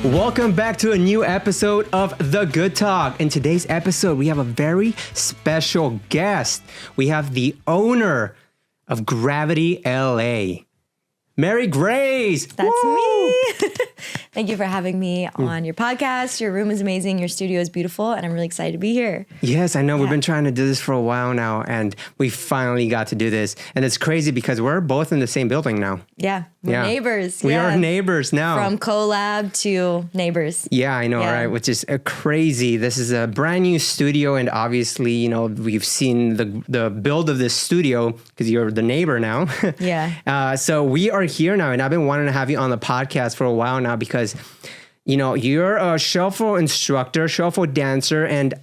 Welcome back to a new episode of The Good Talk. In today's episode, we have a very special guest. We have the owner of Gravity LA, Mary Grace. That's me. Thank you for having me on your podcast. Your room is amazing. Your studio is beautiful, and I'm really excited to be here. Yes, I know. Yeah. We've been trying to do this for a while now, and we finally got to do this. And it's crazy because we're both in the same building now. Yeah, we're neighbors. We are neighbors now. From collab to neighbors. Yeah, I know, right? Which is crazy. This is a brand new studio, and obviously, you know, we've seen the build of this studio because you're the neighbor now. Yeah. So we are here now, and I've been wanting to have you on the podcast for a while now because, you know, you're a shuffle instructor, shuffle dancer, and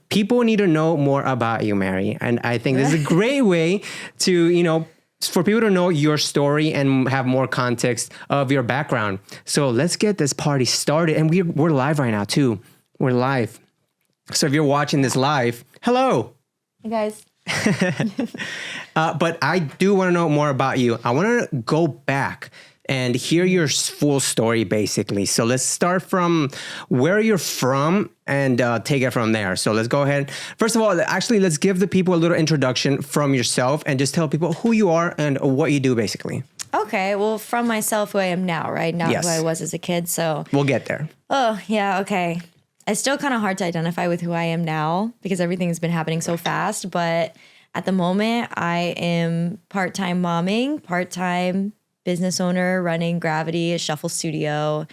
people need to know more about you, Mary. And I think this is a great way to, you know, for people to know your story and have more context of your background. So let's get this party started. And we're live right now too. We're live. So if you're watching this live, hello. Hey guys. But I do want to know more about you. I want to go back and hear your full story, basically. So let's start from where you're from and take it from there. So let's go ahead. First of all, actually, let's give the people a little introduction from yourself and just tell people who you are and what you do, basically. Okay. Well, from myself, who I am now, right? Not who I was as a kid. So we'll get there. Oh, yeah. Okay. It's still kind of hard to identify with who I am now because everything has been happening so fast. But at the moment, I am part-time momming, part-time business owner, running Gravity, a shuffle studio.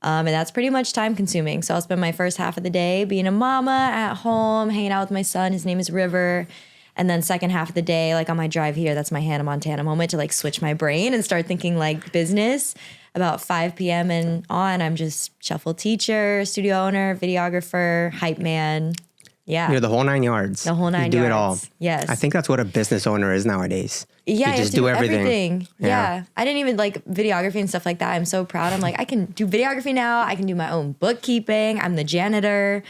And that's pretty much time consuming. So I'll spend my first half of the day being a mama at home, hanging out with my son. His name is River. And then second half of the day, like on my drive here, that's my Hannah Montana moment to like switch my brain and start thinking like business. About 5 p.m. and on, I'm just shuffle teacher, studio owner, videographer, hype man. Yeah. You're the whole 9 yards. The whole 9 yards. You do it all. Yes. I think that's what a business owner is nowadays. Yeah, you just do everything. Yeah. I didn't even like videography and stuff like that. I'm so proud. I'm like, I can do videography now. I can do my own bookkeeping. I'm the janitor.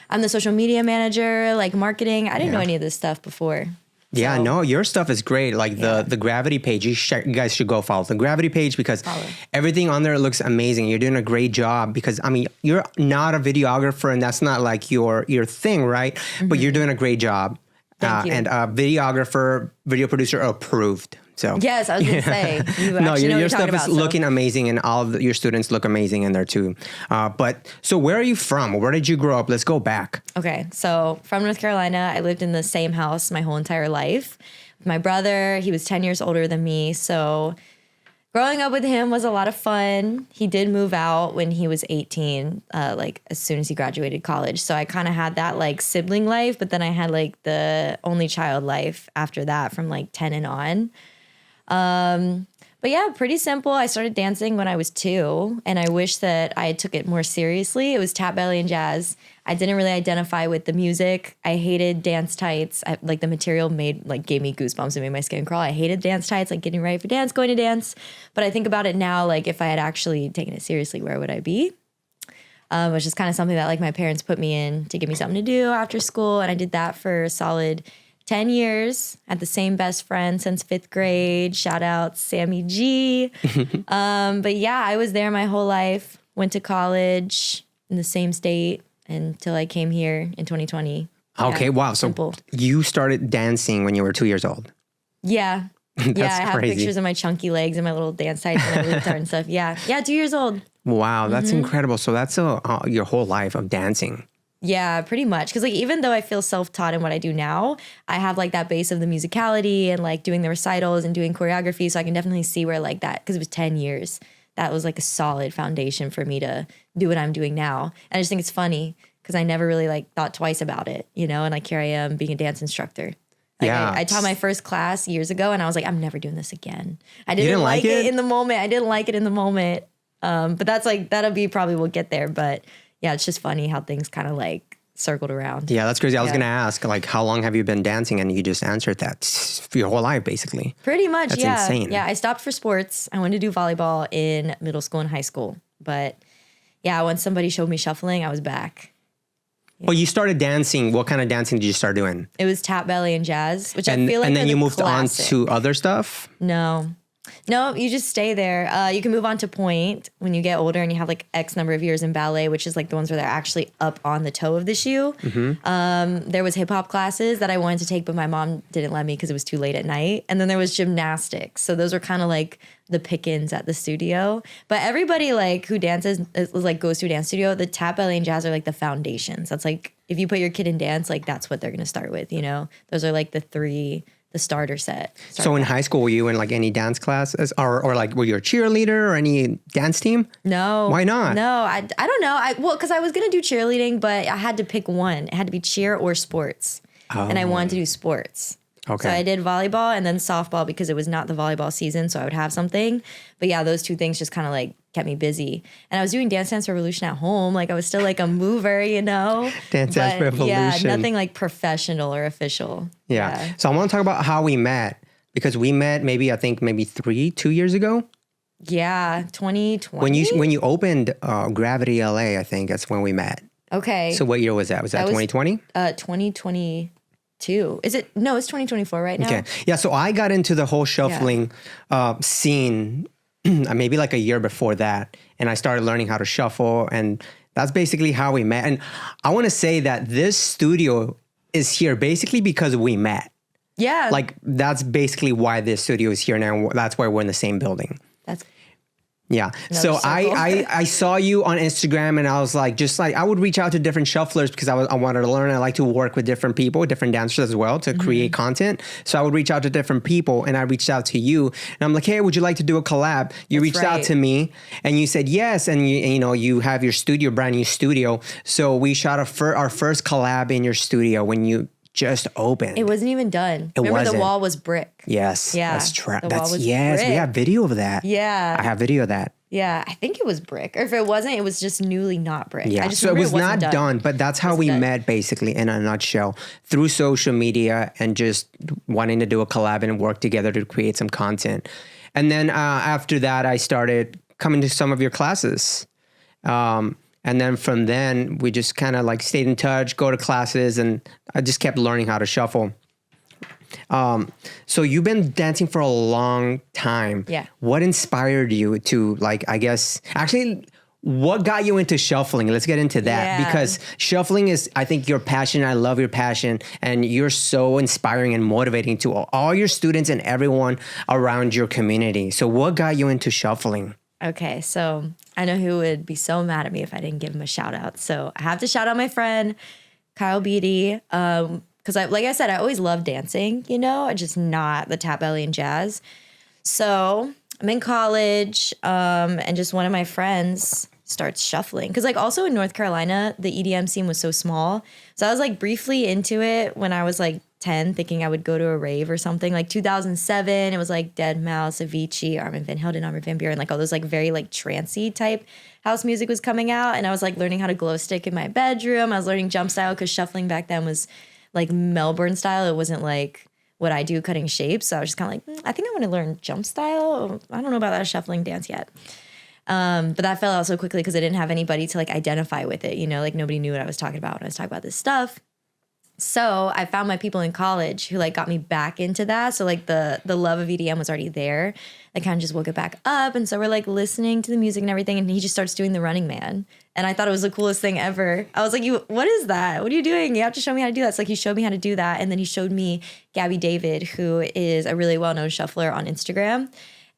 I'm the social media manager, like marketing. I didn't know any of this stuff before. Yeah, no, your stuff is great. Like the Gravity page, you guys should go follow the Gravity page because everything on there looks amazing. You're doing a great job because, I mean, you're not a videographer and that's not like your thing, right? Mm-hmm. But you're doing a great job. Thank you. And videographer, video producer approved. So yes, I was going to say. No, your stuff is looking amazing and all your students look amazing in there too. But so where are you from? Where did you grow up? Let's go back. Okay, so from North Carolina, I lived in the same house my whole entire life. My brother, he was 10 years older than me. So growing up with him was a lot of fun. He did move out when he was 18, like as soon as he graduated college. So I kind of had that like sibling life, but then I had like the only child life after that from like 10 and on. But yeah, pretty simple. I started dancing when I was 2, and I wish that I took it more seriously. It was tap, ballet, and jazz. I didn't really identify with the music. I hated dance tights. Like the material gave me goosebumps and made my skin crawl. I hated dance tights, like getting ready for dance, going to dance. But I think about it now, like if I had actually taken it seriously, where would I be? Which is kind of something that like my parents put me in to give me something to do after school. And I did that for a solid 10 years. Had the same best friend since 5th grade. Shout out Sammy G. But yeah, I was there my whole life. Went to college in the same state until I came here in 2020. Okay, wow. So you started dancing when you were 2 years old. Yeah. I have pictures of my chunky legs and my little dance tights and my leotard and stuff. Yeah, 2 years old. Wow, that's incredible. So that's your whole life of dancing. Yeah, pretty much. Because like even though I feel self-taught in what I do now, I have like that base of the musicality and like doing the recitals and doing choreography. So I can definitely see where like that, because it was 10 years, that was like a solid foundation for me to do what I'm doing now. And I just think it's funny because I never really like thought twice about it, you know? And like here I am being a dance instructor. Like I taught my first class years ago and I was like, I'm never doing this again. I didn't like it in the moment. I didn't like it in the moment. But that's like, that'll be probably we'll get there. But yeah, it's just funny how things kind of like circled around. Yeah, that's crazy. I was going to ask, like, how long have you been dancing? And you just answered that for your whole life, basically. Pretty much, that's yeah. Insane. Yeah, I stopped for sports. I wanted to do volleyball in middle school and high school. But yeah, once somebody showed me shuffling, I was back. Yeah. Well, you started dancing. What kind of dancing did you start doing? It was tap, ballet, and jazz, which I feel like and then you moved classic. on to other stuff? No. No, you just stay there. You can move on to point when you get older and you have like X number of years in ballet, which is like the ones where they're actually up on the toe of the shoe. There was hip hop classes that I wanted to take, but my mom didn't let me because it was too late at night. And then there was gymnastics. So those were kind of like the pick-ins at the studio. But everybody like who dances like goes to a dance studio. The tap, ballet, and jazz are like the foundations. That's like if you put your kid in dance, like that's what they're gonna start with. You know, those are like the starter set. So in high school, were you in like any dance classes or like were you a cheerleader or any dance team? No. Why not? No, I don't know. Well, because I was going to do cheerleading, but I had to pick one. It had to be cheer or sports. And I wanted to do sports. Okay. So I did volleyball and then softball because it was not the volleyball season, so I would have something. But yeah, those two things just kind of like kept me busy. And I was doing Dance Dance Revolution at home. Like I was still like a mover, you know? Dance Dance Revolution. Yeah, nothing like professional or official. Yeah. So I want to talk about how we met because we met maybe 2 years ago. Yeah, 2020. When you opened Gravity LA, I think that's when we met. Okay. So what year was that? Was that 2020? 2022. Is it? No, it's 2024 right now. Okay. Yeah. So I got into the whole shuffling scene maybe like a year before that. And I started learning how to shuffle. And that's basically how we met. And I want to say that this studio is here basically because we met. Yeah. Like that's basically why this studio is here now. That's why we're in the same building. That's Yeah. So I saw you on Instagram and I was like, just like, I would reach out to different shufflers because I wanted to learn. I like to work with different people, different dancers as well to create content. So I would reach out to different people and I reached out to you and I'm like, hey, would you like to do a collab? You reached out to me and you said yes. And you have your studio, brand new studio. So we shot our first collab in your studio when you just opened. It wasn't even done. Remember the wall was brick. Yes. Yeah. That's true. Yes. We have video of that. Yeah. I have video of that. Yeah. I think it was brick. Or if it wasn't, it was just newly not brick. Yeah. So it was not done, but that's how we met basically in a nutshell through social media and just wanting to do a collab and work together to create some content. And then after that, I started coming to some of your classes. And then from then, we just kind of like stayed in touch, go to classes, and I just kept learning how to shuffle. So you've been dancing for a long time. Yeah. What inspired you to what got you into shuffling? Let's get into that because shuffling is, I think, your passion. I love your passion and you're so inspiring and motivating to all your students and everyone around your community. So what got you into shuffling? Okay, so I know who would be so mad at me if I didn't give him a shout out. So I have to shout out my friend, Kyle Beatty. Because like I said, I always loved dancing, just not the tap, ballet, and jazz. So I'm in college and just one of my friends starts shuffling. Because like also in North Carolina, the EDM scene was so small. So I was like briefly into it when I was like 10, thinking I would go to a rave or something. Like 2007, it was like Deadmau5, Avicii, Armin van Helden, Armin van Buuren, like all those like very like trancey type house music was coming out. And I was like learning how to glow stick in my bedroom. I was learning jump style because shuffling back then was like Melbourne style. It wasn't like what I do cutting shapes. So I was just kind of like, I think I want to learn jump style. I don't know about that shuffling dance yet. But that fell out so quickly because I didn't have anybody to like identify with it. Like nobody knew what I was talking about when I was talking about this stuff. So I found my people in college who like got me back into that. So like the love of EDM was already there. I kind of just woke it back up. And so we're like listening to the music and everything. And he just starts doing the Running Man. And I thought it was the coolest thing ever. I was like, what is that? What are you doing? You have to show me how to do that. So like he showed me how to do that. And then he showed me Gabby David, who is a really well-known shuffler on Instagram.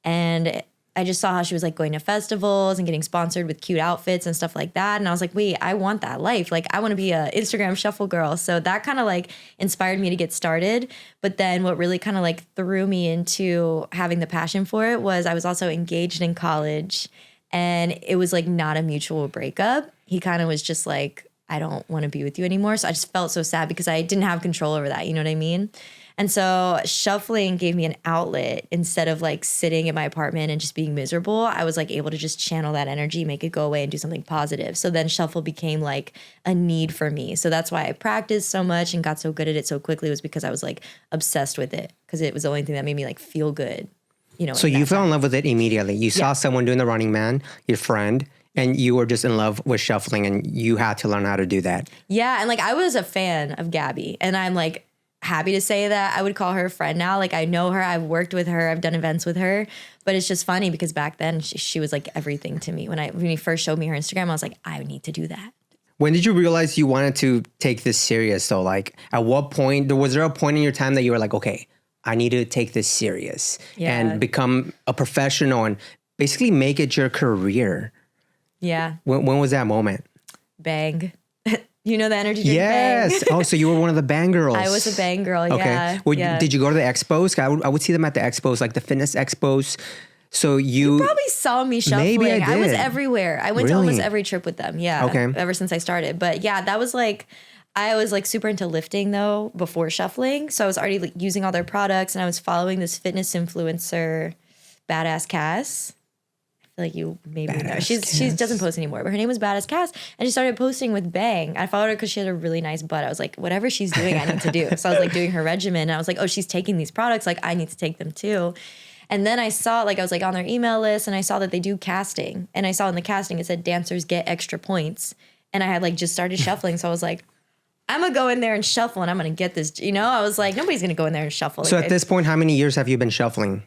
And I just saw how she was like going to festivals and getting sponsored with cute outfits and stuff like that. And I was like, wait, I want that life. Like I want to be a Instagram shuffle girl. So that kind of like inspired me to get started. But then what really kind of like threw me into having the passion for it was I was also engaged in college and it was like not a mutual breakup. He kind of was just like, I don't want to be with you anymore. So I just felt so sad because I didn't have control over that. You know what I mean? And so shuffling gave me an outlet instead of like sitting in my apartment and just being miserable. I was like able to just channel that energy, make it go away and do something positive. So then shuffle became like a need for me. So that's why I practiced so much and got so good at it so quickly was because I was like obsessed with it because it was the only thing that made me like feel good. So you fell in love with it immediately. You saw someone doing the Running Man, your friend, and you were just in love with shuffling and you had to learn how to do that. Yeah. And like I was a fan of Gabby and I'm like, happy to say that I would call her a friend now. Like I know her, I've worked with her, I've done events with her, but it's just funny because back then she was like everything to me. When he first showed me her Instagram, I was like, I need to do that. When did you realize you wanted to take this serious? So like at what point, was there a point in your time that you were like, okay, I need to take this serious and become a professional and basically make it your career? Yeah. When was that moment? Bang. You know the energy drink Yes. Bang? Oh, so you were one of the Bang girls. I was a Bang girl, yeah. Okay. Yeah. Did you go to the expos? I would see them at the expos, like the fitness expos. So you probably saw me shuffling. Maybe I was did. everywhere. I went to Really? almost every trip with them. Yeah. Okay. Ever since I started. But yeah, that was like, I was like super into lifting though before shuffling. So I was already like, using all their products and I was following this fitness influencer, Badass Cass. I feel like you maybe know. She doesn't post anymore, but her name was Badass Cass. And she started posting with Bang. I followed her because she had a really nice butt. I was like, whatever she's doing, I need to do. So I was like doing her regimen. And I was like, oh, she's taking these products. Like I need to take them too. And then I saw, like, I was like on their email list and I saw that they do casting. And I saw in the casting, it said dancers get extra points. And I had like just started shuffling. So I was like, I'm going to go in there and shuffle and I'm going to get this. You know, I was like, nobody's going to go in there and shuffle. So like, at this point, how many years have you been shuffling?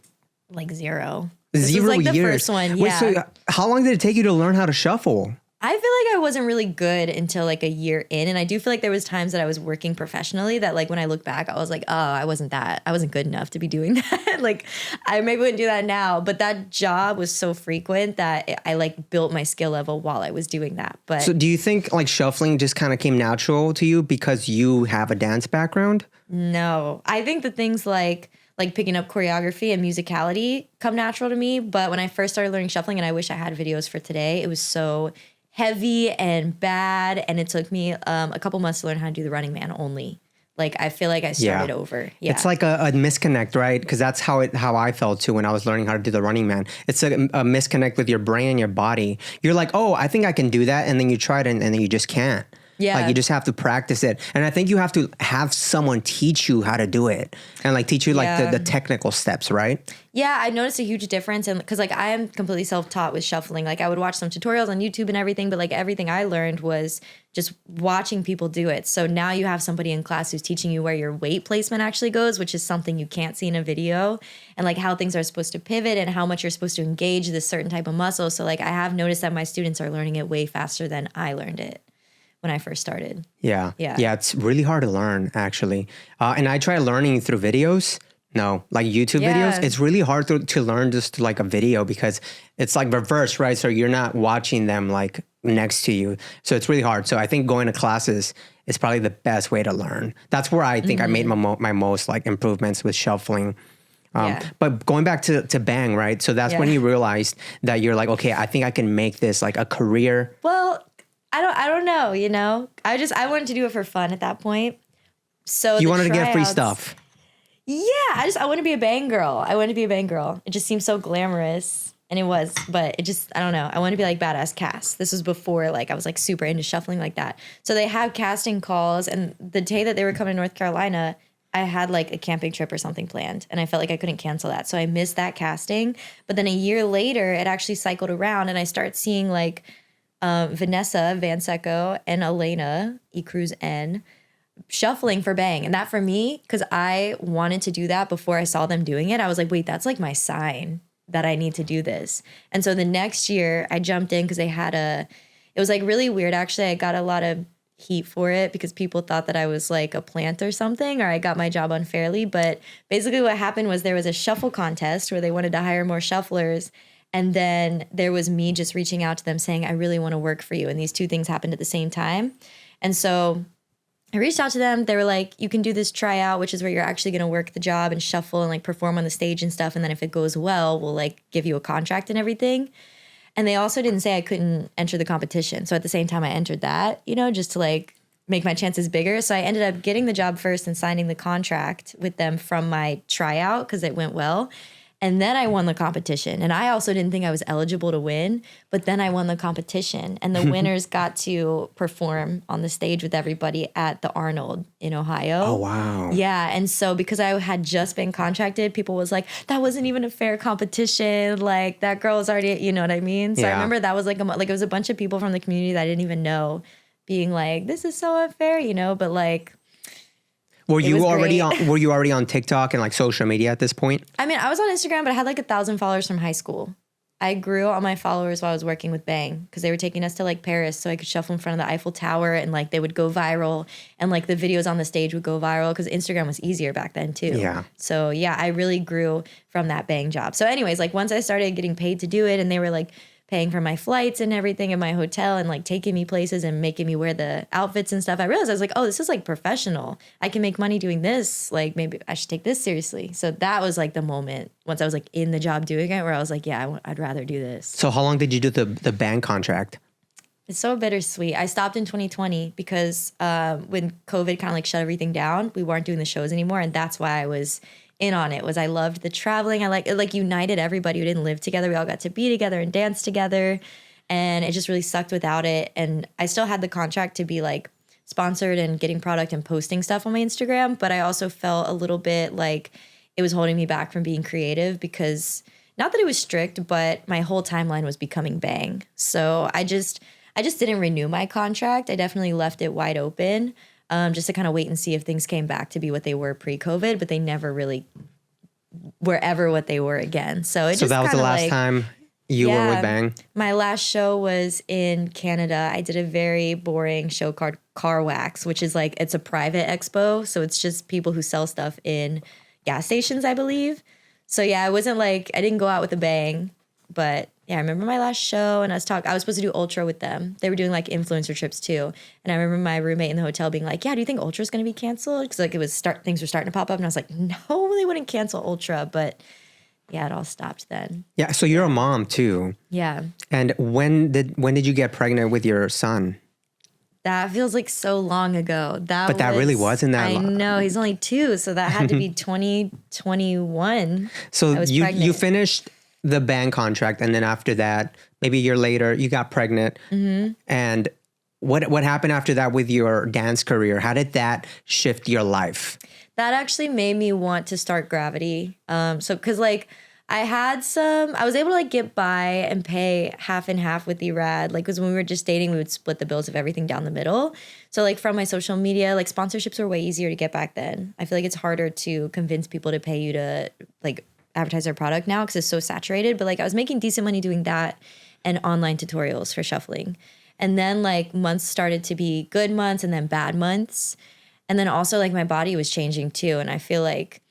Like 0. 0 this was like years. the first one. Wait, Yeah. so how long did it take you to learn how to shuffle? I feel like I wasn't really good until like a year in. And I do feel like there was times that I was working professionally that like when I look back, I was like, oh, I wasn't good enough to be doing that. Like I maybe wouldn't do that now, but that job was so frequent that I like built my skill level while I was doing that. But So do you think like shuffling just kind of came natural to you because you have a dance background? no, I think the things like picking up choreography and musicality come natural to me. But when I first started learning shuffling, and I wish I had videos for today, it was so heavy and bad. And it took me a couple months to learn how to do the running man only. Like, I feel like I started over. Yeah. It's like a misconnect, right? Because that's how I felt too when I was learning how to do the running man. It's a misconnect with your brain and your body. You're like, oh, I think I can do that. And then you try it and then you just can't. Yeah. Like you just have to practice it. And I think you have to have someone teach you how to do it and like teach you like the technical steps, right? Yeah, I noticed a huge difference. And because like I am completely self-taught with shuffling. Like I would watch some tutorials on YouTube and everything, but like everything I learned was just watching people do it. So now you have somebody in class who's teaching you where your weight placement actually goes, which is something you can't see in a video, and like how things are supposed to pivot and how much you're supposed to engage this certain type of muscle. So like I have noticed that my students are learning it way faster than I learned it when I first started. Yeah. It's really hard to learn actually. And I try learning through videos. No, like YouTube videos. It's really hard to learn just like a video because it's like reverse, right? So you're not watching them like next to you. So it's really hard. So I think going to classes is probably the best way to learn. That's where I think I made my most like improvements with shuffling. But going back to Bang, right? So that's when you realized that you're like, okay, I think I can make this like a career. Well, I don't know, you know? I wanted to do it for fun at that point. So you wanted to get free stuff. Yeah, I want to be a Bang girl. It just seems so glamorous. And it was, but it just, I don't know. I want to be like Badass Cass. This was before like I was like super into shuffling like that. So they have casting calls, and the day that they were coming to North Carolina, I had like a camping trip or something planned, and I felt like I couldn't cancel that. So I missed that casting. But then a year later, it actually cycled around, and I started seeing like Vanessa Van Secco and Elena E. Cruz N shuffling for Bang. And that for me, because I wanted to do that before I saw them doing it, I was like, wait, that's like my sign that I need to do this. And so the next year I jumped in because it was like really weird actually. I got a lot of heat for it because people thought that I was like a plant or something, or I got my job unfairly. But basically what happened was there was a shuffle contest where they wanted to hire more shufflers. And then there was me just reaching out to them saying, I really want to work for you. And these two things happened at the same time. And so I reached out to them. They were like, you can do this tryout, which is where you're actually going to work the job and shuffle and like perform on the stage and stuff. And then if it goes well, we'll like give you a contract and everything. And they also didn't say I couldn't enter the competition. So at the same time I entered that, you know, just to like make my chances bigger. So I ended up getting the job first and signing the contract with them from my tryout because it went well. And then I won the competition. And I also didn't think I was eligible to win, but then I won the competition. And the winners got to perform on the stage with everybody at the Arnold in Ohio. Oh, wow. Yeah. And so because I had just been contracted, people was like, that wasn't even a fair competition. Like that girl was already, you know what I mean? So I remember that was like, it was a bunch of people from the community that I didn't even know being like, this is so unfair, you know, but like. Were It you was already great. were you already on TikTok and like social media at this point? I mean, I was on Instagram, but I had like 1,000 followers from high school. I grew all my followers while I was working with Bang because they were taking us to like Paris so I could shuffle in front of the Eiffel Tower and like they would go viral and like the videos on the stage would go viral because Instagram was easier back then too. Yeah. So yeah, I really grew from that Bang job. So anyways, like once I started getting paid to do it and they were like paying for my flights and everything in my hotel and like taking me places and making me wear the outfits and stuff, I realized I was like, oh, this is like professional. I can make money doing this. Like maybe I should take this seriously. So that was like the moment once I was like in the job doing it where I was like, yeah, I'd rather do this. So how long did you do the band contract? It's so bittersweet. I stopped in 2020 because when COVID kind of like shut everything down, we weren't doing the shows anymore. And that's why I was in on it. Was I loved the traveling. I like it, like united everybody who didn't live together. We all got to be together and dance together. And it just really sucked without it. And I still had the contract to be like sponsored and getting product and posting stuff on my Instagram. But I also felt a little bit like it was holding me back from being creative because not that it was strict, but my whole timeline was becoming Bang. So I just didn't renew my contract. I definitely left it wide open. Just to kind of wait and see if things came back to be what they were pre-COVID, but they never really were ever what they were again. So So that was the last time you were with Bang? My last show was in Canada. I did a very boring show called Car Wax, which is like, it's a private expo. So it's just people who sell stuff in gas stations, I believe. So yeah, I wasn't like, I didn't go out with a bang, but yeah, I remember my last show and I was supposed to do Ultra with them. They were doing like influencer trips too. And I remember my roommate in the hotel being like, yeah, do you think Ultra's going to be canceled? Because like things were starting to pop up. And I was like, no, they wouldn't cancel Ultra. But yeah, it all stopped then. Yeah. So you're a mom too. Yeah. And when did you get pregnant with your son? That feels like so long ago. But that really wasn't that long. I know. He's only 2. So that had to be 2021. So you pregnant. finished the band contract, and then after that, maybe a year later, you got pregnant. Mm-hmm. And what happened after that with your dance career? How did that shift your life? That actually made me want to start Gravity. Because like I was able to like get by and pay half and half with Erad. Like, because when we were just dating, we would split the bills of everything down the middle. So like from my social media, like sponsorships were way easier to get back then. I feel like it's harder to convince people to pay you to like advertise their product now because it's so saturated. But like I was making decent money doing that and online tutorials for shuffling. And then like months started to be good months and then bad months. And then also like my body was changing too. And I feel like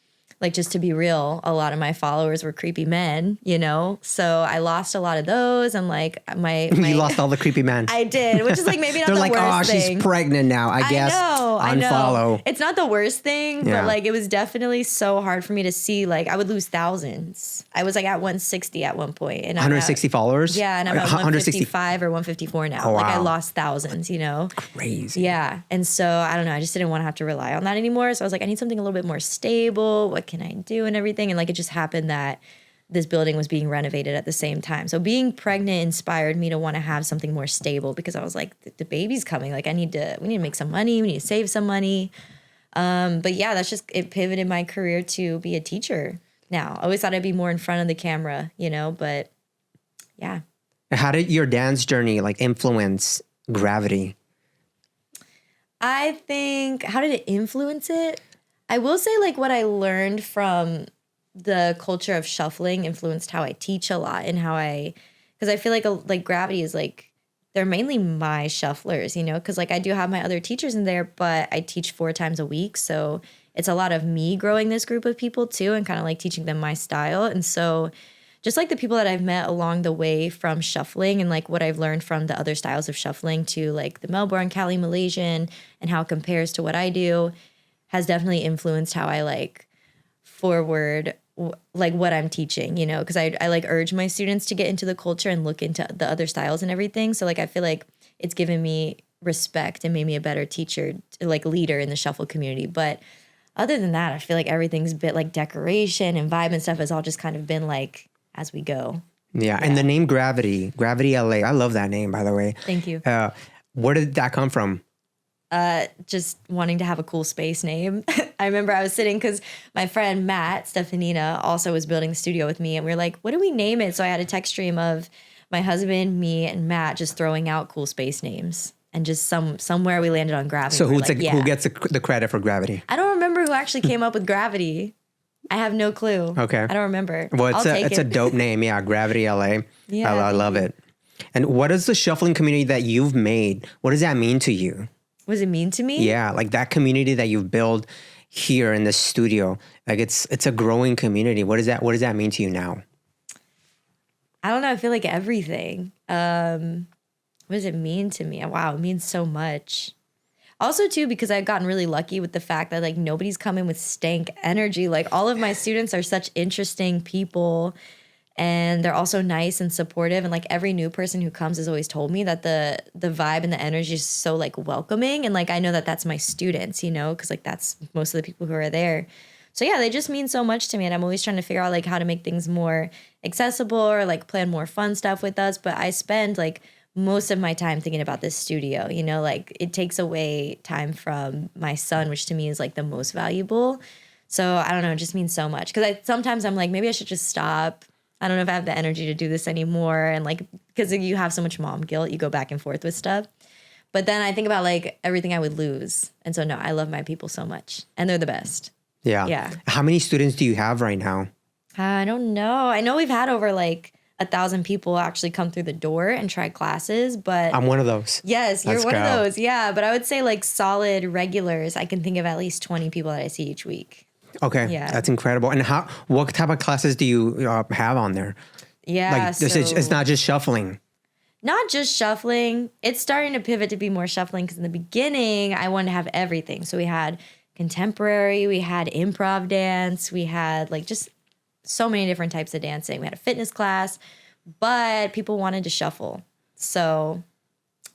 just to be real, a lot of my followers were creepy men, you know? So I lost a lot of those and like my You lost all the creepy men. I did, which is like maybe not They're the like, worst thing. She's pregnant now. I guess I know. unfollow. It's not the worst thing, Yeah. but like it was definitely so hard for me to see. Like I would lose thousands. I was like at 160 at one point. And 160 followers? Yeah, and I'm at 155 or 154 now. Oh, Like I wow. lost thousands, you know? Crazy. Yeah. And so I don't know. I just didn't want to have to rely on that anymore. So I was like, I need something a little bit more stable. What can I do and everything? And like it just happened that this building was being renovated at the same time. So being pregnant inspired me to want to have something more stable because I was like, the baby's coming. Like we need to make some money. We need to save some money. But yeah, it pivoted my career to be a teacher now. I always thought I'd be more in front of the camera, you know, but yeah. How did your dance journey like influence Gravity? I think, how did it influence it? I will say like what I learned from the culture of shuffling influenced how I teach a lot and because I feel like Gravity is like, they're mainly my shufflers, you know, because like I do have my other teachers in there, but I teach 4 times a week. So it's a lot of me growing this group of people too and kind of like teaching them my style. And so just like the people that I've met along the way from shuffling and like what I've learned from the other styles of shuffling to like the Melbourne, Cali, Malaysian and how it compares to what I do has definitely influenced how I like forward like what I'm teaching, you know, because I like urge my students to get into the culture and look into the other styles and everything. So like I feel like it's given me respect and made me a better teacher, like leader in the shuffle community. But other than that, I feel like everything's a bit like decoration and vibe and stuff has all just kind of been like as we go. Yeah. And the name Gravity LA. I love that name, by the way. Thank you. Where did that come from? Just wanting to have a cool space name. I remember I was sitting because my friend Matt Stefanina also was building the studio with me and we were like, what do we name it? So I had a text stream of my husband, me, and Matt just throwing out cool space names. And just somewhere we landed on Gravity. So who gets the credit for Gravity? I don't remember who actually came up with Gravity. I have no clue. Okay. I don't remember. Well, I'll take it's a dope name. Yeah, Gravity LA. Yeah, I love it. And what is the shuffling community that you've made? What does that mean to you? What does it mean to me? Yeah, like that community that you've built here in the studio. Like it's a growing community. What does that mean to you now? I don't know. I feel like everything. What does it mean to me? Wow, it means so much. Also, too, because I've gotten really lucky with the fact that like nobody's coming with stank energy. Like all of my students are such interesting people, and they're also nice and supportive. And like every new person who comes has always told me that the vibe and the energy is so like welcoming. And like I know that that's my students, you know, because like that's most of the people who are there. So yeah, they just mean so much to me, and I'm always trying to figure out like how to make things more accessible or like plan more fun stuff with us. But I spend like most of my time thinking about this studio, you know, like it takes away time from my son, which to me is like the most valuable. So I don't know, it just means so much. Because sometimes I'm like, maybe I should just stop. I don't know if I have the energy to do this anymore. And like, because you have so much mom guilt, you go back and forth with stuff. But then I think about like everything I would lose. And so no, I love my people so much, and they're the best. Yeah. Yeah. How many students do you have right now? I don't know. I know we've had over like 1,000 people actually come through the door and try classes, but I'm one of those. yes, you're Let's one go. of those. Yeah. But I would say like solid regulars, I can think of at least 20 people that I see each week. Okay. Yeah. That's incredible. And what type of classes do you have on there? Yeah. Like it's not just shuffling. Not just shuffling. It's starting to pivot to be more shuffling because in the beginning, I wanted to have everything. So we had contemporary, we had improv dance, we had like just so many different types of dancing. We had a fitness class, but people wanted to shuffle. So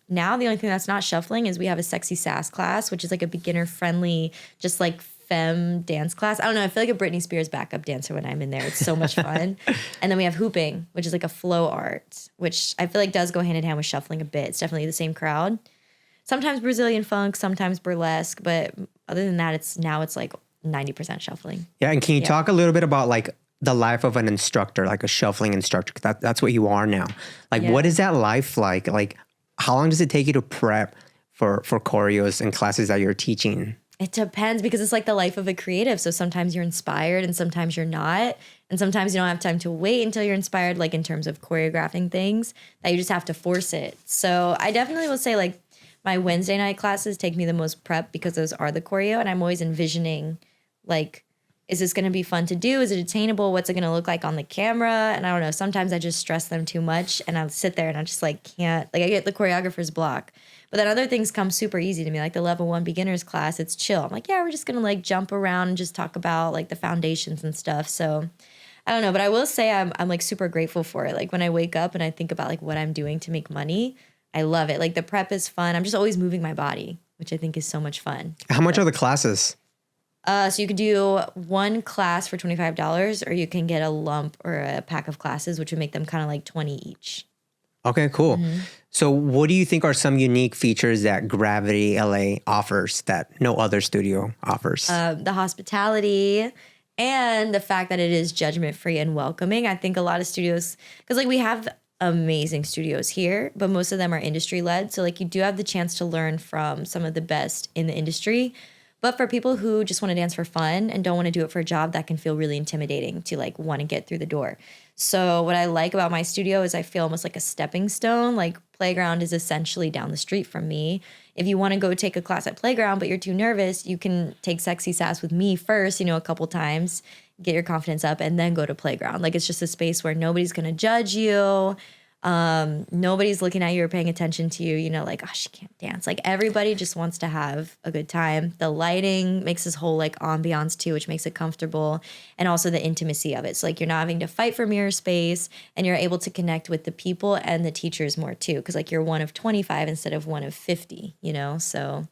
now the only thing that's not shuffling is we have a sexy sass class, which is like a beginner friendly, just like femme dance class. I don't know. I feel like a Britney Spears backup dancer when I'm in there. It's so much fun. And then we have hooping, which is like a flow art, which I feel like does go hand in hand with shuffling a bit. It's definitely the same crowd. Sometimes Brazilian funk, sometimes burlesque, but other than that, it's like 90% shuffling. Yeah. And can you talk a little bit about like the life of an instructor, like a shuffling instructor? 'Cause that's what you are now. Like, what is that life like? Like, how long does it take you to prep for choreos and classes that you're teaching? It depends because it's like the life of a creative. So sometimes you're inspired and sometimes you're not. And sometimes you don't have time to wait until you're inspired, like in terms of choreographing things, that you just have to force it. So I definitely will say like my Wednesday night classes take me the most prep because those are the choreo. And I'm always envisioning like, is this going to be fun to do? Is it attainable? What's it going to look like on the camera? And I don't know. Sometimes I just stress them too much and I'll sit there and I just like can't, like I get the choreographer's block. But then other things come super easy to me, like the level 1 beginners class. It's chill. I'm like, yeah, we're just going to like jump around and just talk about like the foundations and stuff. So I don't know. But I will say I'm like super grateful for it. Like when I wake up and I think about like what I'm doing to make money, I love it. Like the prep is fun. I'm just always moving my body, which I think is so much fun. How much are the classes? So you could do one class for $25, or you can get a lump or a pack of classes, which would make them kind of like 20 each. Okay, cool. So what do you think are some unique features that Gravity LA offers that no other studio offers? The hospitality and the fact that it is judgment-free and welcoming. I think a lot of studios, because like we have amazing studios here, but most of them are industry-led. So like you do have the chance to learn from some of the best in the industry. But for people who just want to dance for fun and don't want to do it for a job, that can feel really intimidating to like want to get through the door. So what I like about my studio is I feel almost like a stepping stone. Like Playground is essentially down the street from me. If you want to go take a class at Playground, but you're too nervous, you can take Sexy Sass with me first, a couple times, get your confidence up, and then go to Playground. Like it's just a space where nobody's going to judge you. Nobody's looking at you or paying attention to you, like, oh, she can't dance. Like everybody just wants to have a good time. The lighting makes this whole like ambiance too, which makes it comfortable. And also the intimacy of it. So like you're not having to fight for mirror space and you're able to connect with the people and the teachers more too. Cause like you're one of 25 instead of one of 50, so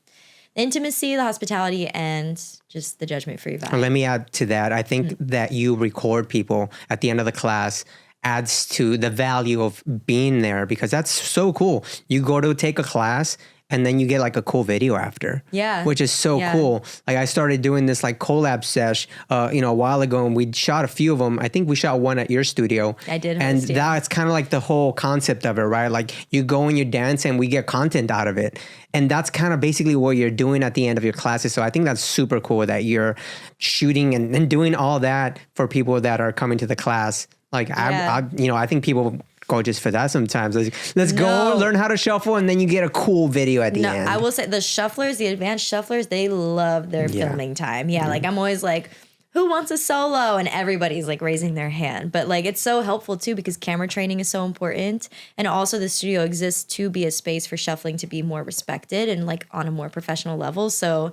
the intimacy, the hospitality, and just the judgment-free vibe. Let me add to that. I think that you record people at the end of the class adds to the value of being there, because that's so cool. You go to take a class and then you get like a cool video after. Yeah. Which is so cool. Like I started doing this like collab sesh, a while ago, and we shot a few of them. I think we shot one at your studio. I did. And host, that's kind of like the whole concept of it, right? Like you go and you dance and we get content out of it. And that's kind of basically what you're doing at the end of your classes. So I think that's super cool that you're shooting and doing all that for people that are coming to the class. Like I think people go just for that sometimes. Let's go learn how to shuffle, and then you get a cool video at the end. I will say the shufflers, the advanced shufflers, they love their filming time. Yeah, like I'm always like, who wants a solo? And everybody's like raising their hand. But like it's so helpful too because camera training is so important. And also the studio exists to be a space for shuffling to be more respected and like on a more professional level. So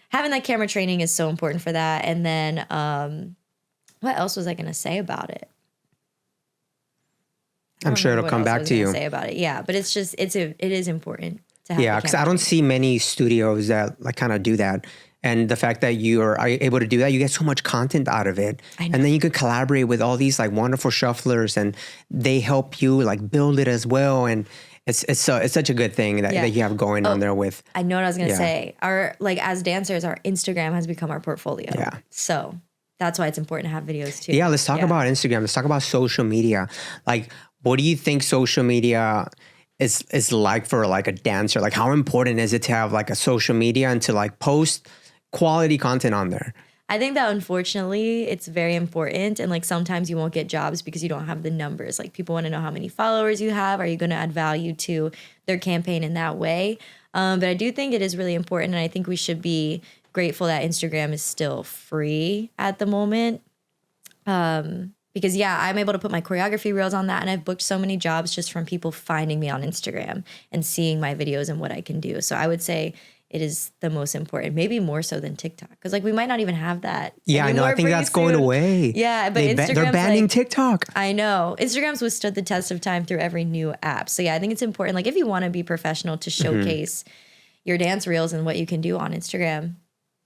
having that camera training is so important for that. And then what else was I going to say about it? I'm sure it'll come back to you. Say about it, yeah. But it's just it is important to have. Yeah, because I don't see many studios that like kind of do that, and the fact that you are able to do that, you get so much content out of it, and then you could collaborate with all these like wonderful shufflers, and they help you like build it as well, and it's such a good thing that you have going on there with. I know what I was gonna say. Our like as dancers, our Instagram has become our portfolio. Yeah. So that's why it's important to have videos too. Yeah, let's talk about Instagram. Let's talk about social media. Like, what do you think social media is like for like a dancer? Like, how important is it to have like a social media and to like post quality content on there? I think that unfortunately it's very important, and like sometimes you won't get jobs because you don't have the numbers. Like people want to know how many followers you have. Are you going to add value to their campaign in that way? But I do think it is really important, and I think we should be grateful that Instagram is still free at the moment. Because I'm able to put my choreography reels on that, and I've booked so many jobs just from people finding me on Instagram and seeing my videos and what I can do. So I would say it is the most important, maybe more so than TikTok, because like we might not even have that. Yeah, I know. I think that's going away. Yeah, but they're banning TikTok. I know. Instagram's withstood the test of time through every new app. So yeah, I think it's important. Like if you want to be professional, to showcase your dance reels and what you can do on Instagram.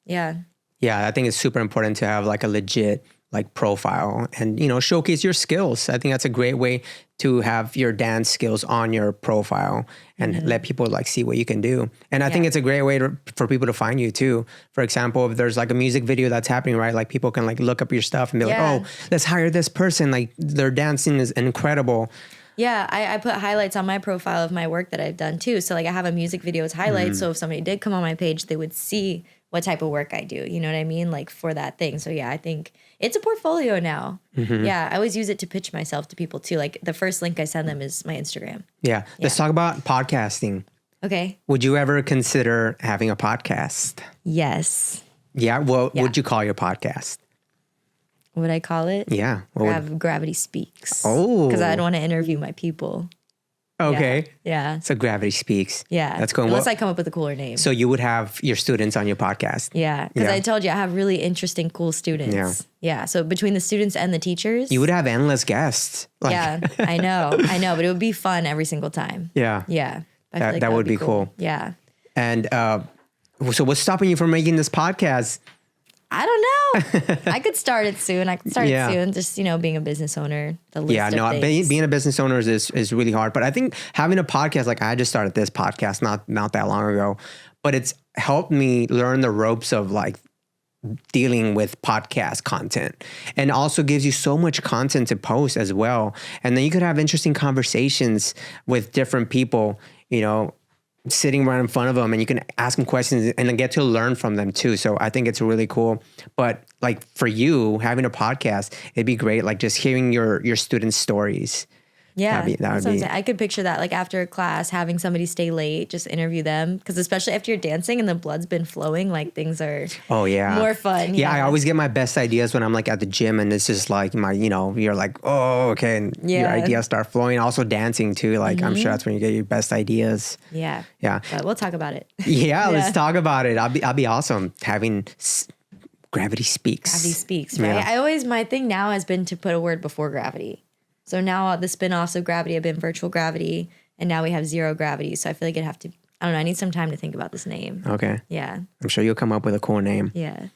Yeah. Yeah, I think it's super important to have like a legit like profile and, showcase your skills. I think that's a great way to have your dance skills on your profile and let people like see what you can do. And I think it's a great way for people to find you too. For example, if there's like a music video that's happening, right? Like people can like look up your stuff and be like, oh, let's hire this person. Like their dancing is incredible. Yeah, I put highlights on my profile of my work that I've done too. So like I have a music video as highlights. So if somebody did come on my page, they would see what type of work I do. You know what I mean? Like for that thing. So yeah, I think it's a portfolio now. Yeah, I always use it to pitch myself to people too. Like the first link I send them is my Instagram. Yeah. Let's talk about podcasting. Okay. Would you ever consider having a podcast? Yes. Yeah. What would you call your podcast? What would I call it? Yeah. Gravity Speaks. Oh. Because I'd want to interview my people. Okay. Yeah. So Gravity Speaks. Yeah. That's cool. Unless I come up with a cooler name. So you would have your students on your podcast. Yeah. Because I told you I have really interesting, cool students. Yeah. Yeah. So between the students and the teachers. You would have endless guests. Yeah. I know. But it would be fun every single time. Yeah. Yeah. That would be cool. Yeah. And so what's stopping you from making this podcast? I don't know. I could start it soon. I could start it soon. Just, being a business owner. Being a business owner is really hard. But I think having a podcast, like I just started this podcast not that long ago, but it's helped me learn the ropes of like dealing with podcast content, and also gives you so much content to post as well. And then you could have interesting conversations with different people, sitting right in front of them, and you can ask them questions and then get to learn from them too. So I think it's really cool. But like for you having a podcast, it'd be great. Like just hearing your students' stories. Yeah, that would be. I could picture that, like after a class, having somebody stay late, just interview them, because especially after you're dancing and the blood's been flowing, like things are more fun. Yeah, I always get my best ideas when I'm like at the gym, and it's just like you're like, oh, okay, and your ideas start flowing. Also dancing too, like I'm sure that's when you get your best ideas. Yeah. But we'll talk about it. Yeah, let's talk about it. I'll be awesome having Gravity Speaks. Gravity Speaks, right? Yeah. My thing now has been to put a word before gravity. So now the spin-offs of Gravity have been Virtual Gravity, and now we have Zero Gravity. So I feel like I don't know, I need some time to think about this name. Okay. Yeah. I'm sure you'll come up with a cool name. Yeah.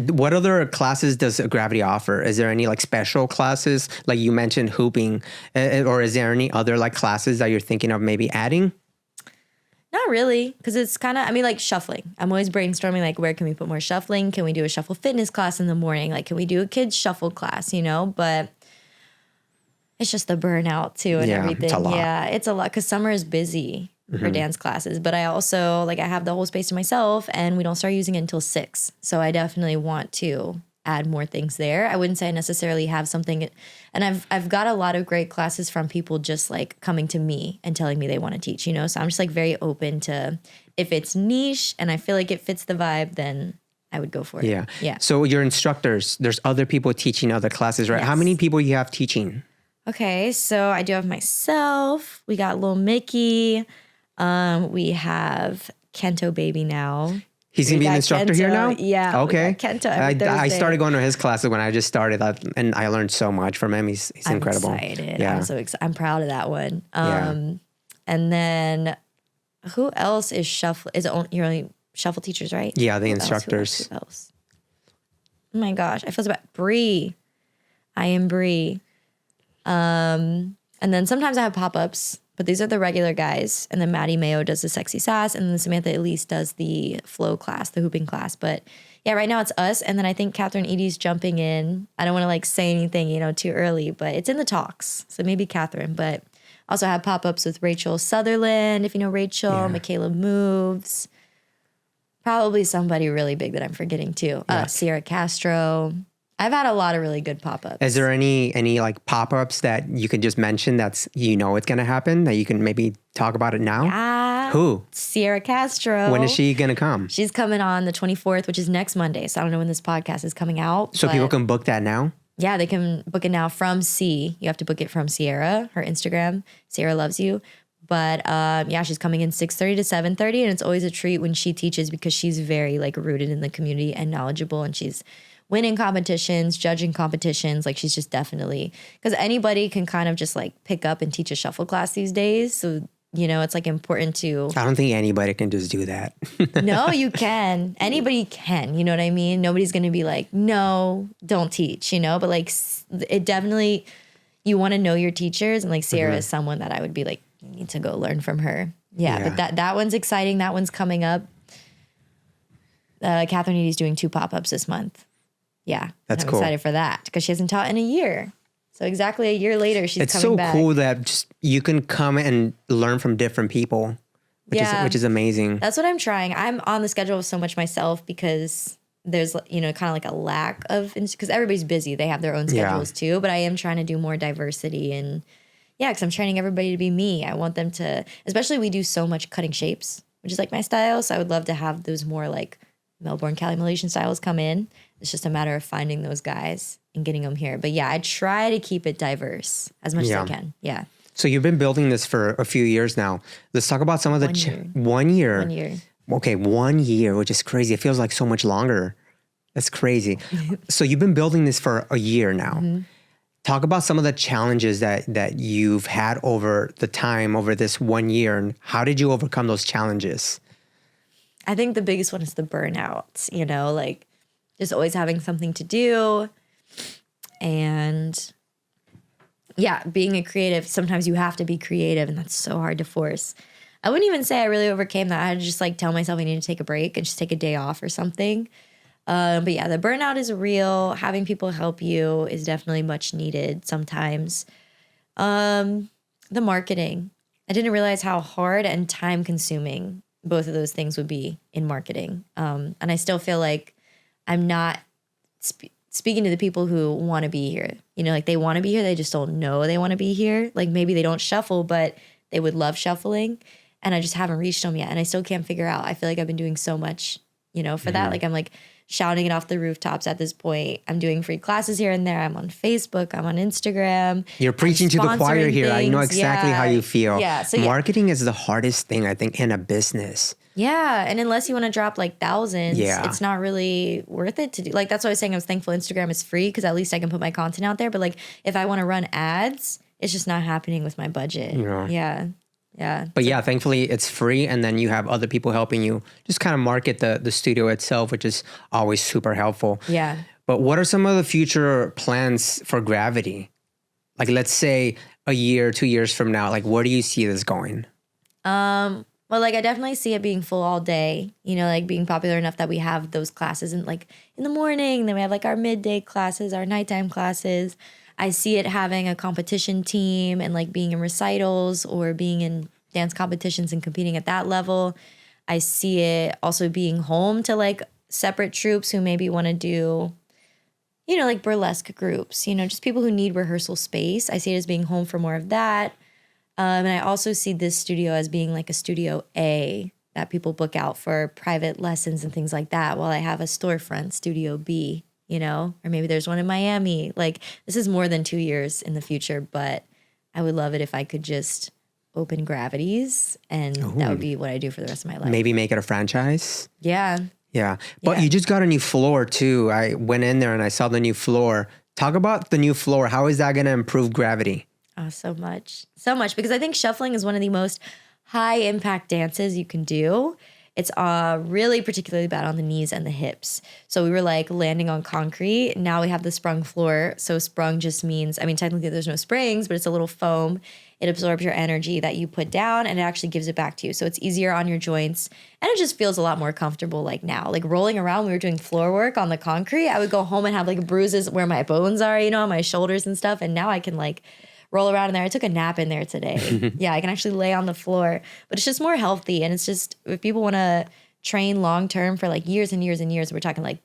What other classes does Gravity offer? Is there any like special classes? Like you mentioned hooping, or is there any other like classes that you're thinking of maybe adding? Not really, because it's kind of, I mean, like shuffling. I'm always brainstorming, like, where can we put more shuffling? Can we do a shuffle fitness class in the morning? Like, can we do a kids shuffle class, you know? But it's just the burnout too and everything. It's a lot. Yeah, it's a lot because summer is busy for dance classes. But I also, like, I have the whole space to myself and we don't start using it until 6. So I definitely want to add more things there. I wouldn't say I necessarily have something, and I've got a lot of great classes from people just like coming to me and telling me they want to teach, you know? So I'm just like very open to, if it's niche and I feel like it fits the vibe, then I would go for it. Yeah. Yeah. So your instructors, there's other people teaching other classes, right? Yes. How many people you have teaching? Okay, so I do have myself. We got Lil Mickey. We have Kento Baby now. He's going to be an instructor Kento here now? Yeah. Okay. Kento every I Thursday. started going to his classes when I just started, and I learned so much from him. He's incredible. I'm excited. Yeah. I'm so excited. I'm proud of that one. Yeah. And then who else is shuffle? You're only shuffle teachers, right? Yeah, the Who else? instructors. Who else? Oh my gosh, I feel so bad. Bree. I am Bree. And then sometimes I have pop-ups, but these are the regular guys. And then Maddie Mayo does the sexy sass, and then Samantha Elise does the flow class, the hooping class. But yeah, right now it's us. And then I think Catherine Edie's jumping in. I don't want to like say anything, you know, too early, but it's in the talks. So maybe Catherine, but also have pop-ups with Rachel Sutherland, if you know Rachel, Michaela Moves. Probably somebody really big that I'm forgetting too. Sierra Castro. I've had a lot of really good pop-ups. Is there any like pop-ups that you could just mention that's, you know, it's going to happen, that you can maybe talk about it now? Who? Sierra Castro. When is she going to come? She's coming on the 24th, which is next Monday. So I don't know when this podcast is coming out. So people can book that now? Yeah, they can book it now from C. You have to book it from Sierra, her Instagram. Sierra loves you. But yeah, she's coming in 6:30 to 7:30, and it's always a treat when she teaches because she's very like rooted in the community and knowledgeable, and she's winning competitions, judging competitions. Like she's just definitely, because anybody can kind of just like pick up and teach a shuffle class these days. So, you know, it's like important to. I don't think anybody can just do that. No, you can. Anybody can. You know what I mean? Nobody's going to be like, no, don't teach, you know? But like it definitely, you want to know your teachers. And like Sierra is someone that I would be like, you need to go learn from her. Yeah. But that one's exciting. That one's coming up. Catherine Edie's doing 2 pop-ups this month. Yeah. That's I'm cool. excited for that because she hasn't taught in a year. So exactly a year later, she's coming back. It's so cool that just you can come and learn from different people, which is amazing. That's what I'm trying. I'm on the schedule so much myself because there's, you know, kind of like a lack of, because everybody's busy. They have their own schedules too, but I am trying to do more diversity and because I'm training everybody to be me. I want them to, especially we do so much cutting shapes, which is like my style. So I would love to have those more like Melbourne, Cali, Malaysian styles come in. It's just a matter of finding those guys and getting them here. But yeah, I try to keep it diverse as much as I can. Yeah. So you've been building this for a few years now. Let's talk about some of the 1 year. 1 year. Okay, 1 year, which is crazy. It feels like so much longer. That's crazy. So you've been building this for a year now. Mm-hmm. Talk about some of the challenges that you've had over the time, over this 1 year, and how did you overcome those challenges? I think the biggest one is the burnout, you know, like just always having something to do. And yeah, being a creative, sometimes you have to be creative and that's so hard to force. I wouldn't even say I really overcame that. I had to just like tell myself I need to take a break and just take a day off or something. But yeah, the burnout is real. Having people help you is definitely much needed sometimes. The marketing. I didn't realize how hard and time consuming both of those things would be in marketing. And I still feel like I'm not speaking to the people who want to be here. You know, like they want to be here. They just don't know they want to be here. Like maybe they don't shuffle, but they would love shuffling. And I just haven't reached them yet. And I still can't figure out. I feel like I've been doing so much, you know, for that. Like I'm like shouting it off the rooftops at this point. I'm doing free classes here and there. I'm on Facebook. I'm on Instagram. You're preaching to the choir here. Things. I know exactly how you feel. Yeah. So marketing is the hardest thing, I think, in a business. Yeah. And unless you want to drop like thousands, it's not really worth it to do. Like that's what I was saying. I was thankful Instagram is free because at least I can put my content out there. But like if I want to run ads, it's just not happening with my budget. Yeah. But yeah, thankfully it's free. And then you have other people helping you just kind of market the studio itself, which is always super helpful. Yeah. But what are some of the future plans for Gravity? Like let's say a year, 2 years from now, like where do you see this going? Well, like I definitely see it being full all day, you know, like being popular enough that we have those classes in like in the morning, then we have like our midday classes, our nighttime classes. I see it having a competition team and like being in recitals or being in dance competitions and competing at that level. I see it also being home to like separate troops who maybe want to do, you know, like burlesque groups, you know, just people who need rehearsal space. I see it as being home for more of that. And I also see this studio as being like a studio A that people book out for private lessons and things like that, while I have a storefront, studio B, you know, or maybe there's one in Miami. Like this is more than 2 years in the future, but I would love it if I could just open Gravities and that would be what I do for the rest of my life. Maybe make it a franchise. Yeah. Yeah. But you just got a new floor too. I went in there and I saw the new floor. Talk about the new floor. How is that going to improve Gravity? Oh, so much. So much. Because I think shuffling is one of the most high impact dances you can do. It's really particularly bad on the knees and the hips. So we were like landing on concrete. Now we have the sprung floor. So sprung just means, I mean, technically there's no springs, but it's a little foam. It absorbs your energy that you put down and it actually gives it back to you. So it's easier on your joints and it just feels a lot more comfortable like now. Like rolling around, we were doing floor work on the concrete. I would go home and have like bruises where my bones are, you know, on my shoulders and stuff. And now I can like roll around in there. I took a nap in there today. Yeah, I can actually lay on the floor, but it's just more healthy. And it's just, if people want to train long-term for like years and years and years, we're talking like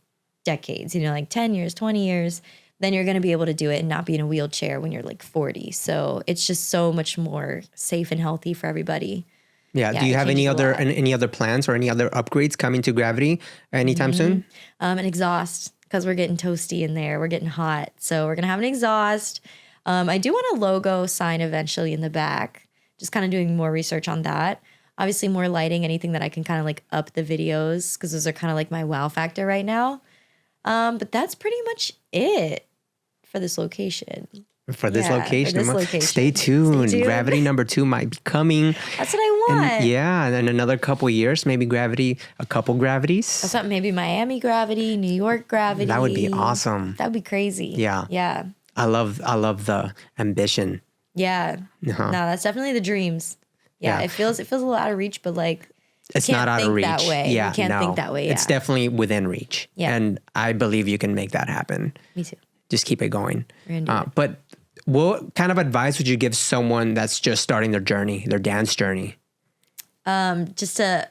decades, you know, like 10 years, 20 years, then you're going to be able to do it and not be in a wheelchair when you're like 40. So it's just so much more safe and healthy for everybody. Yeah. Do you have any other plans or any other upgrades coming to Gravity anytime soon? An exhaust, because we're getting toasty in there. We're getting hot. So we're going to have an exhaust. I do want a logo sign eventually in the back, just kind of doing more research on that. Obviously more lighting, anything that I can kind of like up the videos because those are kind of like my wow factor right now. But that's pretty much it for this location. For this location. Stay tuned. Gravity number 2 might be coming. That's what I want. And in another couple years, maybe a couple Gravities. That's what, maybe Miami Gravity, New York Gravity. That would be awesome. That would be crazy. Yeah. Yeah. I love the ambition. Yeah. No, that's definitely the dreams. Yeah. It feels a little out of reach, but like it's not out of reach. That way. Yeah, you can't think that way. Yeah. It's definitely within reach. Yeah. And I believe you can make that happen. Me too. Just keep it going. We're gonna do it. But what kind of advice would you give someone that's just starting their journey, their dance journey? Just to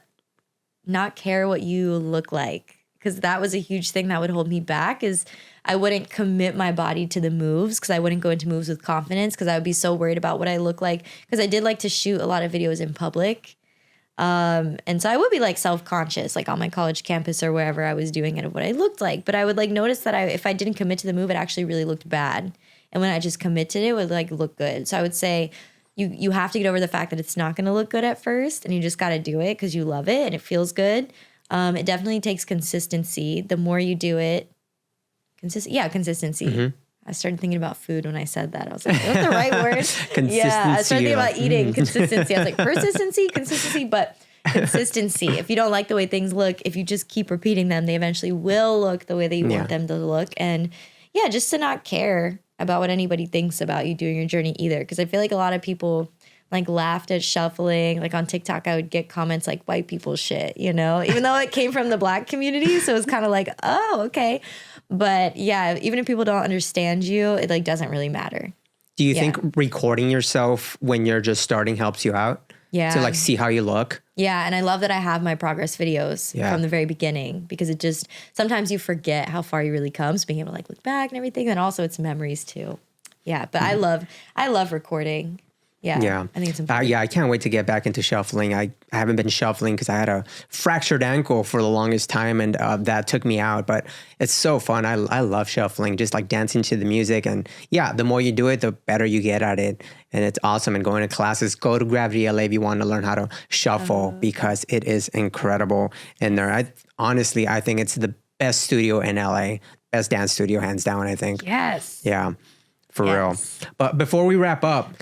not care what you look like. Because that was a huge thing that would hold me back is I wouldn't commit my body to the moves because I wouldn't go into moves with confidence because I would be so worried about what I look like. Because I did like to shoot a lot of videos in public. And so I would be like self-conscious, like on my college campus or wherever I was doing it of what I looked like. But I would like notice that if I didn't commit to the move, it actually really looked bad. And when I just committed, it would like look good. So I would say you have to get over the fact that it's not going to look good at first and you just got to do it because you love it and it feels good. It definitely takes consistency. The more you do it, consistency. Mm-hmm. I started thinking about food when I said that. I was like, what's the right word? Consistency. Yeah, I started thinking about eating, consistency. I was like, consistency, but consistency. If you don't like the way things look, if you just keep repeating them, they eventually will look the way that you want them to look. And yeah, just to not care about what anybody thinks about you doing your journey either. Because I feel like a lot of people like laughed at shuffling. Like on TikTok, I would get comments like white people shit, you know, even though it came from the Black community. So it's kind of like, oh, okay. But yeah, even if people don't understand you, it like doesn't really matter. Do you think recording yourself when you're just starting helps you out? Yeah. To like see how you look? Yeah. And I love that I have my progress videos from the very beginning because it just, sometimes you forget how far you really come. So being able to like look back and everything. And also it's memories too. Yeah. But I love recording. Yeah. I think it's important. I can't wait to get back into shuffling. I haven't been shuffling because I had a fractured ankle for the longest time and that took me out. But it's so fun. I love shuffling, just like dancing to the music. And the more you do it, the better you get at it. And it's awesome. And going to classes, go to Gravity LA if you want to learn how to shuffle because it is incredible in there. I think it's the best studio in LA, best dance studio, hands down, I think. Yes. Yeah, for real. But before we wrap up,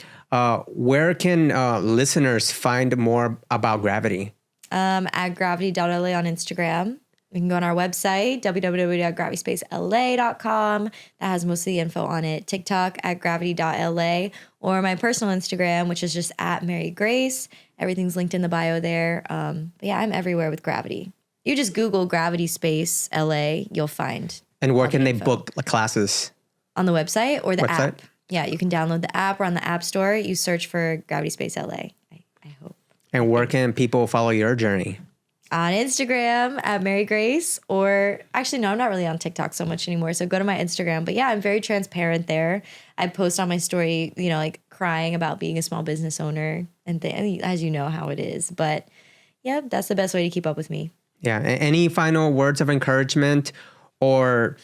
where can listeners find more about Gravity? At gravity.la on Instagram. You can go on our website, www.gravityspaceLA.com. That has most of the info on it. TikTok at gravity.la, or my personal Instagram, which is just at Mary Grace. Everything's linked in the bio there. But yeah, I'm everywhere with Gravity. You just Google Gravity Space LA, you'll find. And where can they book classes? On the website or the app. Yeah, you can download the app or on the App Store. You search for Gravity Space LA, I hope. And where can people follow your journey? On Instagram at Mary Grace, or actually, no, I'm not really on TikTok so much anymore. So go to my Instagram. But yeah, I'm very transparent there. I post on my story, like crying about being a small business owner and as you know how it is. But yeah, that's the best way to keep up with me. Yeah. Any final words of encouragement or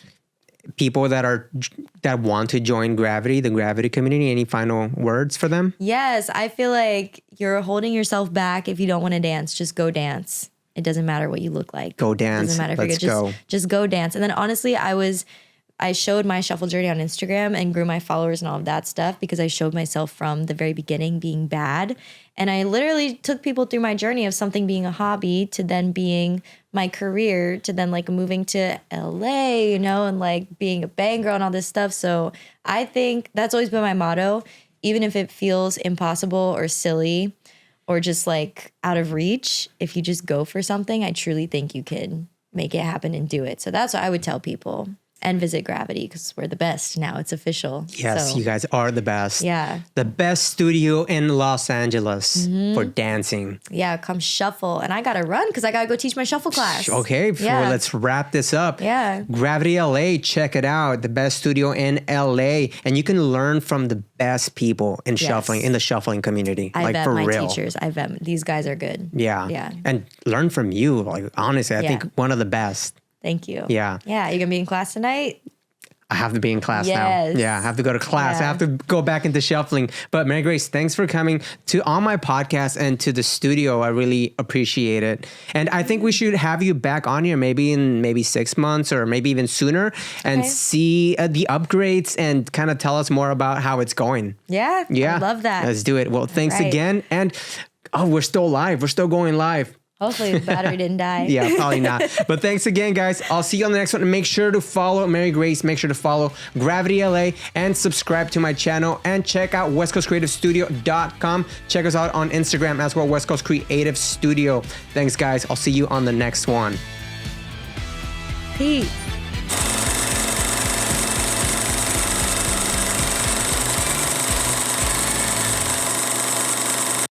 people that want to join Gravity, the Gravity community? Any final words for them? Yes, I feel like you're holding yourself back if you don't want to dance. Just go dance. It doesn't matter what you look like. Go dance. It doesn't matter if Let's go. Just go dance. And then honestly, I showed my shuffle journey on Instagram and grew my followers and all of that stuff because I showed myself from the very beginning being bad. And I literally took people through my journey of something being a hobby to then being my career to then like moving to LA, and like being a bang girl and all this stuff. So I think that's always been my motto, even if it feels impossible or silly or just like out of reach. If you just go for something, I truly think you can make it happen and do it. So that's what I would tell people. And visit Gravity because we're the best now. It's official. Yes, you guys are the best. Yeah. The best studio in Los Angeles for dancing. Yeah, come shuffle. And I got to run because I got to go teach my shuffle class. Okay, well, let's wrap this up. Yeah. Gravity LA, check it out. The best studio in LA. And you can learn from the best people in shuffling, in the shuffling community. I vet for my real. teachers. I vet. These guys are good. Yeah. Yeah. And learn from you. Like, honestly, I think one of the best. Thank you. Yeah. Yeah. You going to be in class tonight? I have to be in class Yes. now. Yeah, I have to go to class. Yeah. I have to go back into shuffling. But Mary Grace, thanks for coming on my podcast and to the studio. I really appreciate it. And I think we should have you back on here maybe in 6 months or maybe even sooner and see the upgrades and kind of tell us more about how it's going. Yeah. I love that. Let's do it. Well, thanks again. And we're still live. We're still going live. Hopefully the battery didn't die. Yeah, probably not. But thanks again, guys. I'll see you on the next one. And make sure to follow Mary Grace. Make sure to follow Gravity LA and subscribe to my channel. And check out westcoastcreativestudio.com. Check us out on Instagram as well, West Coast Creative Studio. Thanks, guys. I'll see you on the next one. Peace.